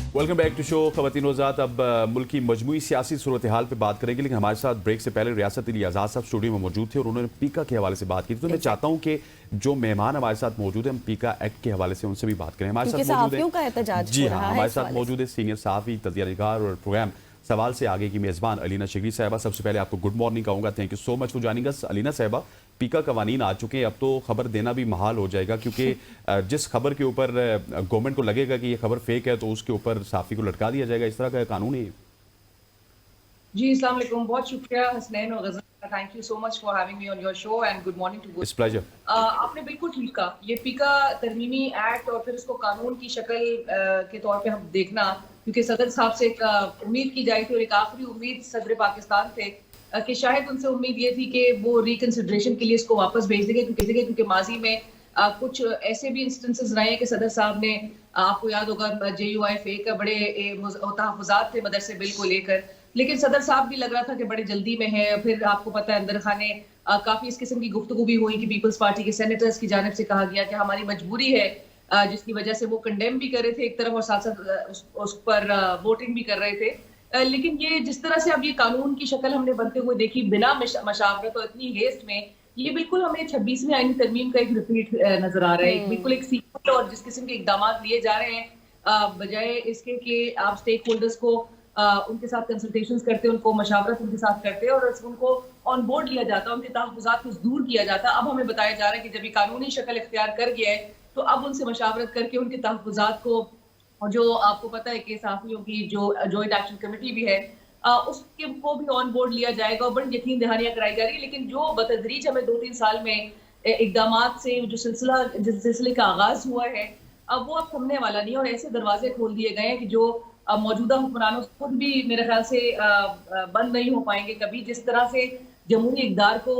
Welcome back to show ख़वातीन रोज़ात। अब मुल्क की मजमूई सियासी सूरत हाल पर बात करेंगे, लेकिन हमारे साथ ब्रेक से पहले रियासत अली आज़ाद साहब स्टूडियो में मौजूद थे और उन्होंने पीका के हवाले से बात की थी। तो मैं चाहता हूँ कि जो मेहमान हमारे साथ मौजूद है, हम पीका एक्ट के हवाले से उनसे भी बात करें। हमारे साथ मौजूद है, जी हाँ, हमारे साथ मौजूद है सीनियर सहाफ़ी, तज़किया-निगार और प्रोग्राम सवाल से आगे की मेज़बान अलीना शिगरी साहिबा। सबसे पहले आपको गुड मॉर्निंग कहूँगा, thank you so much for joining us. Alina साहिबा, पीका कवानीन आ चुके हैं, अब तो खबर देना भी महाल हो जाएगा, क्योंकि जिस खबर के ऊपर गवर्नमेंट को लगेगा कि ये खबर फेक है तो उसके ऊपर साफ़ी को लटका दिया जाएगा। इस तरह का कानून है जी, अस्सलाम वालेकुम, बहुत शुक्रिया हसनैन और Ghazal, thank you so much for having me on your show and good morning too it's pleasure. आपने बिल्कुल ठीक कहा, ये पीका तरमीमी एक्ट और फिर इसको कानून की शक्ल के तौर पे हम देखना, क्योंकि सदर साहब से एक उम्मीद की जाई थी और एक आखिरी उम्मीद सदर पाकिस्तान थे कि शायद उनसे उम्मीद ये थी कि वो रिकंसिडरेशन के लिए इसको वापस भेज देंगे, क्योंकि माजी में कुछ ऐसे भी इंस्टेंसेस रहे हैं कि सदर साहब ने, आपको याद होगा, JUIFA का बड़े तहफ़्फ़ुज़ात थे मदरसे बिल को लेकर, लेकिन सदर साहब भी लग रहा था कि बड़ी जल्दी में है। फिर आपको पता है अंदर खाने काफ़ी इस किस्म की गुफ्तगू भी हुई कि पीपल्स पार्टी के सेनेटर्स की जानिब से कहा गया कि हमारी मजबूरी है, जिसकी वजह से वो कंडेम भी कर रहे थे एक तरफ और साथ साथ उस पर वोटिंग भी कर रहे थे। लेकिन ये जिस तरह से अब ये कानून की शक्ल हमने बनते हुए देखी बिना मशावरत और इतनी हेस्ट में, ये बिल्कुल हमें 26वीं आईनी तरमीम का एक रिपीट नजर आ रहा है, बिल्कुल एक सीक्वल। और जिस किस्म के इकदाम लिए जा रहे हैं, बजाय इसके कि आप स्टेक होल्डर्स को उनके साथ कंसल्टेशंस करते, उनको मशावरत उनके साथ करते और उनको ऑन बोर्ड लिया जाता, उनके तहफ़्फ़ुज़ात को दूर किया जाता। अब हमें बताया जा रहा है कि जब ये कानूनी शक्ल इख्तियार कर गया है तो अब उनसे मशावरत करके उनके तहफ़्फ़ुज़ात को, और जो आपको पता है कि सहाफ़ियों की जो जॉइंट एक्शन कमेटी भी है, उसके को भी ऑन बोर्ड लिया जाएगा और बड़ी यकीन दहानियां कराई जा रही है। लेकिन जो बतदरीज हमें 2-3 साल में इकदामात से जिस सिलसिले का आगाज हुआ है, अब वो अब थमने वाला नहीं है और ऐसे दरवाजे खोल दिए गए हैं कि जो मौजूदा हुक्मरानों खुद भी मेरे ख्याल से बंद नहीं हो पाएंगे कभी। जिस तरह से जमहूरी इक़दार को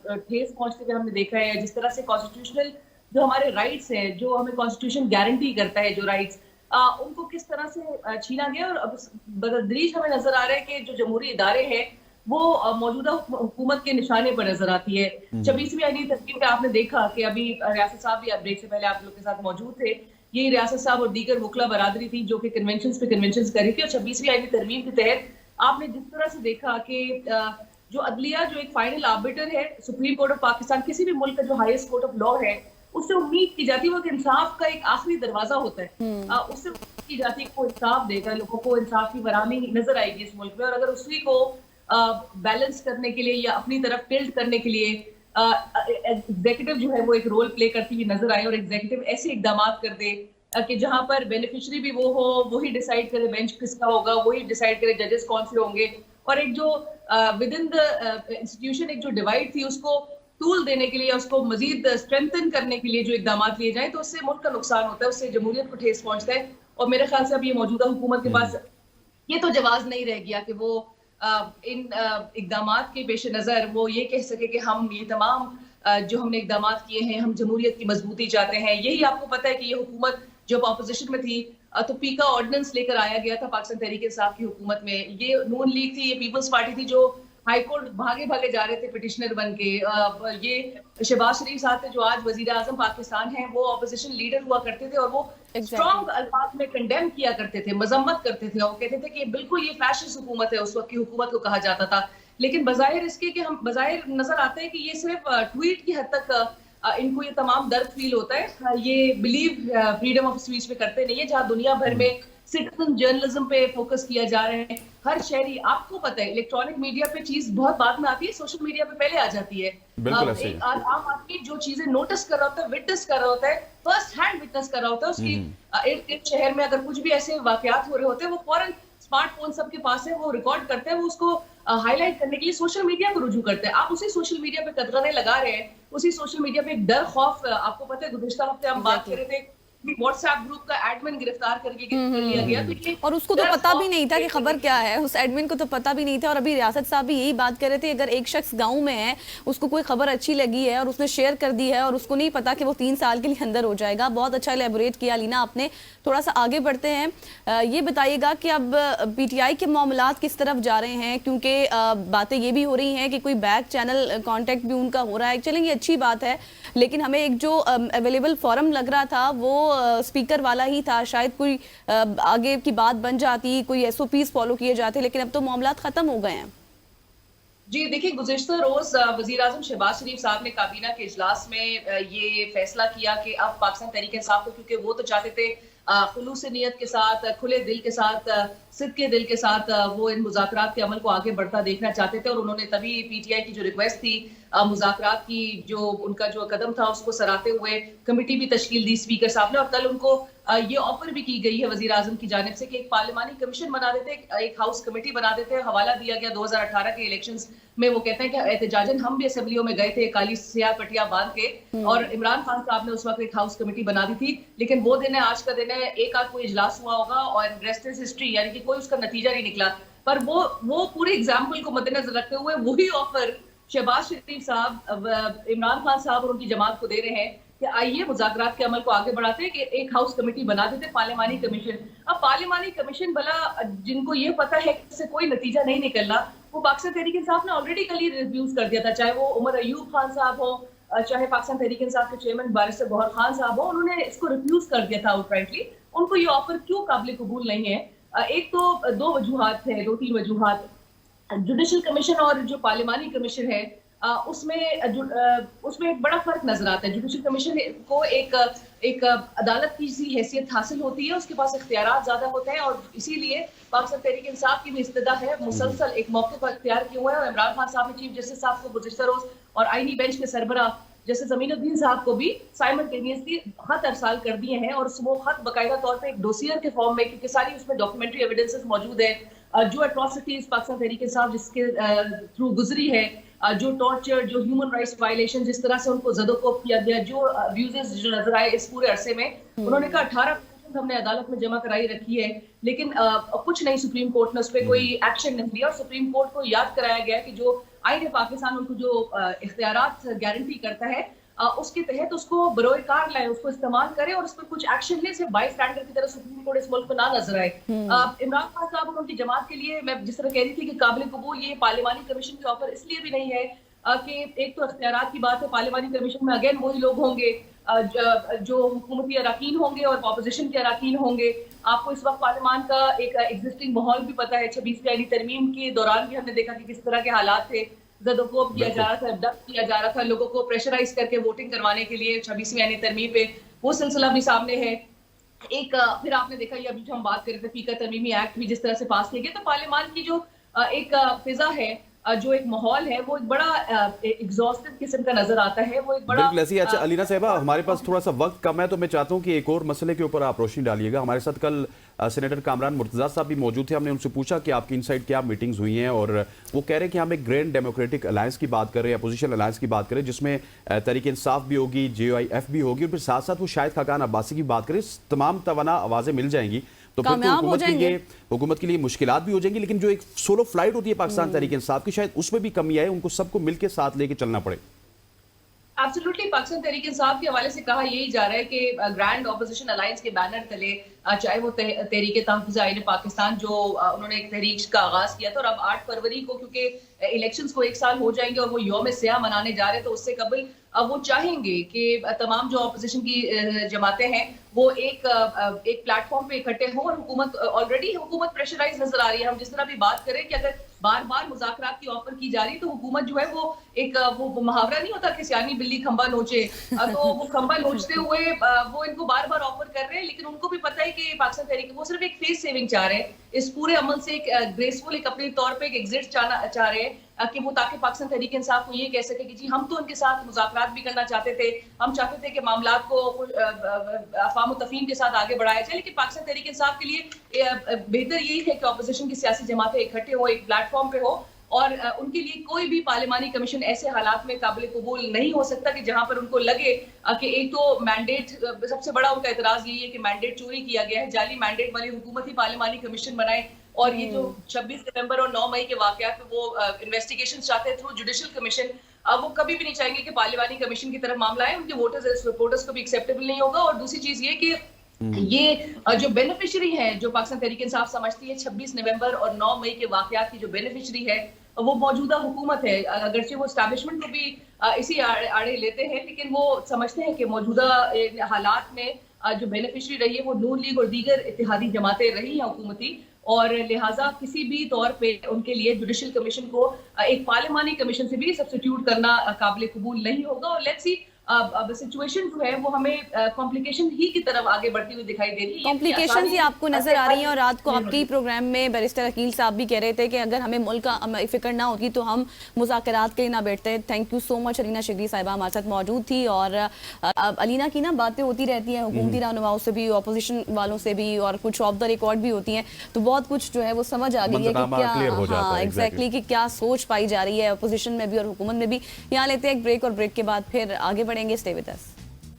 ठेस पहुंचते हुए हमने देखा है, जिस तरह से कॉन्स्टिट्यूशनल जो हमारे राइट्स है, जो हमें कॉन्स्टिट्यूशन गारंटी करता है, जो राइट्स उनको किस तरह से छीना गया। और अब बतदरीज हमें नजर आ रहा है कि जो जमहूरी इदारे हैं वो मौजूदा हुकूमत के निशाने पर नजर आती है। 26वीं आईनी तरमीम पे आपने देखा कि अभी रियासत साहब भी ब्रेक से पहले आप लोग के साथ मौजूद थे, ये रियासत साहब और दीगर वकला बरादरी थी जो कि कन्वेंशन पे कन्वेंशन कर रही थी। और 26वीं आईनी तरमीम के तहत आपने जिस तरह से देखा कि जो अदलिया, जो एक फाइनल आर्बिटर है, सुप्रीम कोर्ट ऑफ पाकिस्तान, किसी भी मुल्क का जो हाईएस्ट कोर्ट ऑफ लॉ है, उससे उम्मीद की जाती है, वो इंसाफ का एक आखिरी दरवाजा होता है, उससे उम्मीद की जाती है कि वो इंसाफ देगा, लोगों को इंसाफ की फराहमी नजर आएगी इस मुल्क में। और अगर उसी को बैलेंस करने के लिए या अपनी तरफ टिल्ट करने के लिए एग्जीक्यूटिव जो है वो एक रोल प्ले करती हुई नजर आए और एग्जीक्यूटिव ऐसे इकदाम कर दे कि जहां पर बेनिफिशियरी भी वो हो, वही डिसाइड करे बेंच किसका होगा, वही डिसाइड करे जजेस कौन से होंगे, और एक जो विद इन द इंस्टीट्यूशन एक जो डिवाइड थी उसको टूल देने के लिए, उसको मजीद स्ट्रेंथन करने के लिए जो इकदाम लिए जाए, तो उससे मुल्क का नुकसान होता है, उससे जमहूरियत को ठेस पहुंचता है। और मेरे ख्याल से अब ये मौजूदा हुकूमत के पास ये तो जवाब नहीं रह गया कि वो इन इकदामात के पेश नज़र वो ये कह सके कि हम ये तमाम जो हमने इकदामात किए हैं, हम जमहूरियत की मजबूती चाहते हैं। यही आपको पता है कि ये हुकूमत जब अपोजिशन में थी तो पीका ऑर्डिनेंस लेकर आया गया था पाकिस्तान तहरीक इंसाफ की हुकूमत में। ये नून लीग थी, ये पीपल्स पार्टी थी जो हाई कोर्ट भागे भागे जा रहे थे पिटिशनर बन के। ये शहबाज शरीफ साहब थे जो आज वजीर आजम पाकिस्तान हैं, वो अपोजिशन लीडर हुआ करते थे और वो स्ट्रॉन्ग अल्फाज में कंडेम किया करते थे, मजम्मत करते थे और कहते थे कि बिल्कुल ये फैशिस्ट हुकूमत है, उस वक्त की हुकूमत को कहा जाता था। लेकिन बजाहिर इसके कि हम बजाहिर नजर आते हैं कि ये सिर्फ ट्वीट की हद तक इनको ये तमाम दर्द फील होता है, ये बिलीव फ्रीडम ऑफ स्पीच पे करते नहीं है, जहाँ दुनिया भर में सिटीजन जर्नलिज्म पे फोकस किया जा रहा है। हर शहरी, आपको पता है इलेक्ट्रॉनिक मीडिया पे चीज बहुत बाद में आती है, सोशल मीडिया पे पहले आ जाती है। आम आदमी जो चीजें नोटिस कर रहा होता है, विटनेस कर रहा होता है, फर्स्ट हैंड विटनेस कर रहा होता है, उसकी एक शहर में अगर कुछ भी ऐसे वाकयात हो रहे होते हैं, वो फौरन स्मार्टफोन सबके पास है, वो रिकॉर्ड करते हैं, वो उसको हाईलाइट करने के लिए सोशल मीडिया को रुजू करते हैं। आप उसी सोशल मीडिया पे कदगने लगा रहे हैं, उसी सोशल मीडिया पे एक डर खौफ, आपको पता है गुज़िश्ता हफ्ते हम बात कर रहे थे व्हाट्सएप ग्रुप का एडमिन गिरफ्तार करके लिया गया, तो ये और उसको तो पता भी नहीं था कि खबर क्या है, उस एडमिन को तो पता भी नहीं था। और अभी रियासत साहब भी यही बात कर रहे थे, अगर एक शख्स गांव में है, उसको कोई खबर अच्छी लगी है और उसने शेयर कर दी है और उसको नहीं पता कि वो 3 साल के लिए अंदर हो जाएगा। बहुत अच्छा एलेबोरेट किया लीना आपने। थोड़ा सा आगे बढ़ते हैं, ये बताइएगा कि अब PTI के मामलात किस तरफ जा रहे हैं, क्योंकि बातें ये भी हो रही हैं कि कोई बैक चैनल कॉन्टेक्ट भी उनका हो रहा है। चलेंगे, अच्छी बात है, लेकिन हमें एक जो अवेलेबल फॉरम लग रहा था वो स्पीकर वाला ही था, शायद कोई आगे की बात बन जाती, कोई SOPs फॉलो किए जाते, लेकिन अब तो मामला खत्म हो गए हैं। जी देखिए, गुज़िश्ता रोज वज़ीर आज़म शहबाज शरीफ साहब ने काबीना के इजलास में ये फैसला किया कि अब पाकिस्तान तहरीक इंसाफ को, क्योंकि वो तो चाहते थे खुलूस नीयत के साथ, खुले दिल के साथ, सिद्क़ के दिल के साथ वो इन मुज़ाकरात के अमल को आगे बढ़ता देखना चाहते थे, और उन्होंने तभी PTI की जो रिक्वेस्ट थी मुज़ाकरात की, जो उनका जो कदम था उसको सराहते हुए कमेटी भी तश्कील दी स्पीकर साहब ने, और कल उनको ये ऑफर भी की गई है वज़ीर आज़म की जानिब से कि एक पार्लिमानी कमीशन बना देते, एक हाउस कमेटी बना देते। हवाला दिया गया 2018 के इलेक्शंस में, वो कहते हैं कि एहतजाजन हम भी असेंबलियों में गए थे काली सियाह पटिया बांध के, और इमरान खान साहब ने उस वक्त एक हाउस कमेटी बना दी थी, लेकिन वो दिन है, आज का दिन है, एक आध कोई इजलास हुआ होगा और रेस्ट इज हिस्ट्री, यानी कि कोई उसका नतीजा नहीं निकला। पर वो पूरे एग्जाम्पल को मद्देनजर रखते हुए वही ऑफर शहबाज शरीफ साहब इमरान खान साहब और उनकी जमात को दे रहे हैं कि आइए मुज़ाकरात के अमल को आगे बढ़ाते हैं, कि एक हाउस कमेटी बना देते, पार्लिमानी कमीशन। अब पार्लिमानी कमीशन भला जिनको ये पता है कि इससे कोई नतीजा नहीं निकलना, वो पाकिस्तान तहरीक इंसाफ ने ऑलरेडी कल ही रिव्यूज कर दिया था, चाहे वो उमर अयूब खान साहब हो, चाहे पाकिस्तान तहरीक इंसाफ के चेयरमैन बारिस्टर गौहर खान साहब हो, उन्होंने इसको रिफ्यूज कर दिया था आउटराइटली। उनको ये ऑफर क्यों काबिल कबूल नहीं है? एक तो दो वजूहात है, 2-3 वजूहात। जुडिशल कमीशन और जो पार्लिमानी कमीशन है उसमें एक बड़ा फर्क नजर आता है। जुडिशल कमीशन को एक अदालत की सी हैसियत हासिल होती है, उसके पास इख्तियारात ज्यादा होते हैं, और इसीलिए पाकिस्तान तहरीक इंसाफ की भी इस्तदा है मुसलसल एक मौके पर इख्तियार किए हुए हैं। और इमरान खान साहब ने चीफ जस्टिस साहब को गुज़िश्ता रोज और आईनी बेंच के सरबराह जैसे ज़मीनुद्दीन साहब को भी साइमल्टेनियसली खत अरसाल कर दिए हैं, और वो खत बाकायदा तौर पे एक डोसियर के फॉर्म में, क्योंकि सारी उसमें डॉक्यूमेंट्री एविडेंसेस मौजूद है, जो एट्रॉसिटीज पाकिस्तान तहरीक इंसाफ जिसके थ्रू गुजरी है, जो टॉर्चर, जो ह्यूमन राइट्स वायलेशन, जिस तरह से उनको ज़दोकोब किया गया, जो अब्यूजेस जो नजर आए इस पूरे अरसे में, उन्होंने कहा 18% हमने अदालत में जमा कराई रखी है, लेकिन कुछ नहीं, सुप्रीम कोर्ट ने उस पर कोई एक्शन नहीं लिया। और सुप्रीम कोर्ट को याद कराया गया कि जो आईन पाकिस्तान उनको जो इख्तियारात गारंटी करता है, उसके तहत उसको बरोए कार लाए, उसको इस्तेमाल करें और उस पर कुछ एक्शन ले, सिर्फ बाई स्टैंडर्ड की तरह सुप्रीम कोर्ट इस मुल्क में ना नजर आए। इमरान खान साहब और उनकी जमात के लिए मैं जिस तरह कह रही थी कि काबिल कबूल ये पार्लिमानी कमीशन की ऑफर इसलिए भी नहीं है कि एक तो इख्तियारात की बात है, पार्लिमानी कमीशन में अगेन वही लोग होंगे जो हुकूमती अराकीन होंगे और अपोजिशन के अराकीन होंगे। आपको इस वक्त पार्लियामान का एक एग्जिस्टिंग माहौल भी पता है, 26वीं आईनी तरमीम के दौरान भी हमने देखा कि किस तरह के हालात थे, ज़दोकोब किया जा रहा था, अब्डक्ट किया जा रहा था, लोगों को प्रेशराइज करके वोटिंग करवाने के लिए 26वीं आईनी तरमीम पे, वो सिलसिला भी सामने है। एक फिर आपने देखा ये अभी जो हम बात कर रहे थे, फीका तरमीमी एक्ट भी जिस तरह से पास किया गया, तो पार्लियामान की जो एक फिजा है, जो एक माहौल है, वो एक बड़ा एग्जॉस्टिव किस्म का नजर आता है, वो एक बड़ा बिल्कुल ऐसी। अच्छा अलीना साहिबा, हमारे पास थोड़ा सा वक्त कम है, तो मैं चाहता हूं कि एक और मसले के ऊपर आप रोशनी डालिएगा। हमारे साथ कल सेनेटर कामरान मुर्तज़ा साहब भी मौजूद थे, हमने उनसे पूछा कि आपकी इनसाइड क्या मीटिंग्स हुई हैं, और वो कह रहे हैं कि हम एक ग्रैंड डेमोक्रेटिक अलायंस की बात कर रहे हैं, अपोजिशन अलायंस की बात करें, जिसमें तहरीक इंसाफ भी होगी, JOIF भी होगी, और फिर साथ साथ वो शाहिद खाकान अब्बासी की बात करें, तमाम तवाना आवाज़ें मिल जाएंगी, तो फिर तो हुकूमत के लिए मुश्किलात भी हो जाएंगी। लेकिन जो एक सोलो फ्लाइट होती है पाकिस्तान तहरीक इंसाफ की, शायद उसमें भी कमी आए, उनको सबको मिलकर साथ लेके चलना पड़े। एब्सोल्युटली, पाकिस्तान तहरीक इंसाफ के हवाले से कहा यही जा रहा है कि ग्रैंड ऑपोजिशन अलायंस के बैनर तले, चाहे वो तहरीक तहफ़्फ़ुज़ आईन पाकिस्तान जो उन्होंने एक तहरीक का आगाज किया था, और अब 8 फरवरी को क्योंकि इलेक्शंस को 1 साल हो जाएंगे और वो यौम सियाह मनाने जा रहे हैं, तो उससे कबल अब वो चाहेंगे कि तमाम जो ऑपोजिशन की जमातें हैं वो एक प्लेटफॉर्म पे इकट्ठे हों, और हुकूमत ऑलरेडी हुकूमत प्रेशराइज नजर आ रही है। हम जिस तरह भी बात करें कि अगर बार बार मुज़ाकरात की ऑफर की जा रही है, तो हुकूमत जो है वो मुहावरा नहीं होता कि सियानी बिल्ली खंबा नोचे, तो वो खंबा नोचते हुए वो इनको बार बार ऑफर कर रहे हैं, लेकिन उनको भी पता है कि पाकिस्तान तहरीक वो सिर्फ एक फेस सेविंग चाह रहे हैं, इस पूरे अमल से एक ग्रेसफुल एक अपने तौर पे एक एग्जिट चाह रहे हैं, कि वो ताकि पाकिस्तान तहरीक इंसाफ को ये कह सके कि जी हम तो उनके साथ मुज़ाकरात भी करना चाहते थे, हम चाहते थे कि मामलात को अफ़ाम तफ़हीम के साथ आगे बढ़ाया जाए, लेकिन पाकिस्तान तहरीक इंसाफ के लिए बेहतर यही है कि ऑपोजिशन की सियासी जमातें इकट्ठे हो, एक प्लेटफॉर्म पे हो, और उनके लिए कोई भी पार्लियामानी कमीशन ऐसे हालात में काबिल कबूल नहीं हो सकता कि जहां पर उनको लगे कि एक तो मैंडेट, सबसे बड़ा उनका एतराज यही है कि मैंडेट चोरी किया गया है, जाली मैंडेट वाली हुकूमत ही पार्लियामानी कमीशन बनाए, और ये जो 26 नवंबर और 9 मई के वाकयात में वो इन्वेस्टिगेशन चाहते हैं थ्रू जुडिशल कमीशन, वो कभी भी नहीं चाहेंगे कि पार्लियामानी कमीशन की तरफ मामला है, उनके वोटर्स को भी एक्सेप्टेबल नहीं होगा। और दूसरी चीज ये कि ये जो बेनिफिशियरी है, जो पाकिस्तान तहरीक इंसाफ समझती है 26 नवंबर और 9 मई के वाकयात की जो बेनिफिशियरी है वो मौजूदा हुकूमत है, अगरचे वो एस्टैब्लिशमेंट को भी इसी आड़े लेते हैं, लेकिन वो समझते हैं कि मौजूदा हालात में जो बेनिफिशरी रही है वो नून लीग और दीगर इत्तेहादी जमातें रही हैं हुकूमती, और लिहाजा किसी भी तौर पे उनके लिए जुडिशल कमीशन को एक पार्लिमानी कमीशन से भी सब्स्टिट्यूट करना काबिल कबूल नहीं होगा। और लेट्स सी अब सिचुएशन जो है वो हमें कॉम्प्लिकेशन ही की तरफ आगे बढ़ती हुई दिखाई दे रही है। कॉम्प्लिकेशन ही आपको नजर आ रही हैं, और रात को आपकी प्रोग्राम में बैरिस्टर अकील साहब भी कह रहे थे कि अगर हमें मुल्क का फिक्र ना होती तो हम मुज़ाकरात के लिए ना बैठते। Thank you so much. Alina Shigri साहिबा हमारे साथ मौजूद थी, और अलीना की ना बातें होती रहती हैं हुकूमती रहनुमाओं से भी, अपोजिशन वालों से भी, और कुछ ऑफ द रिकॉर्ड भी होती हैं, तो बहुत कुछ जो है वो समझ आ गई है कि क्या, हाँ एग्जैक्टली कि क्या सोच पाई जा रही है अपोजिशन में भी और हुकूमत में भी। यहाँ लेते हैं एक ब्रेक, और ब्रेक के बाद फिर आगे बढ़ेंगे। Stay with us.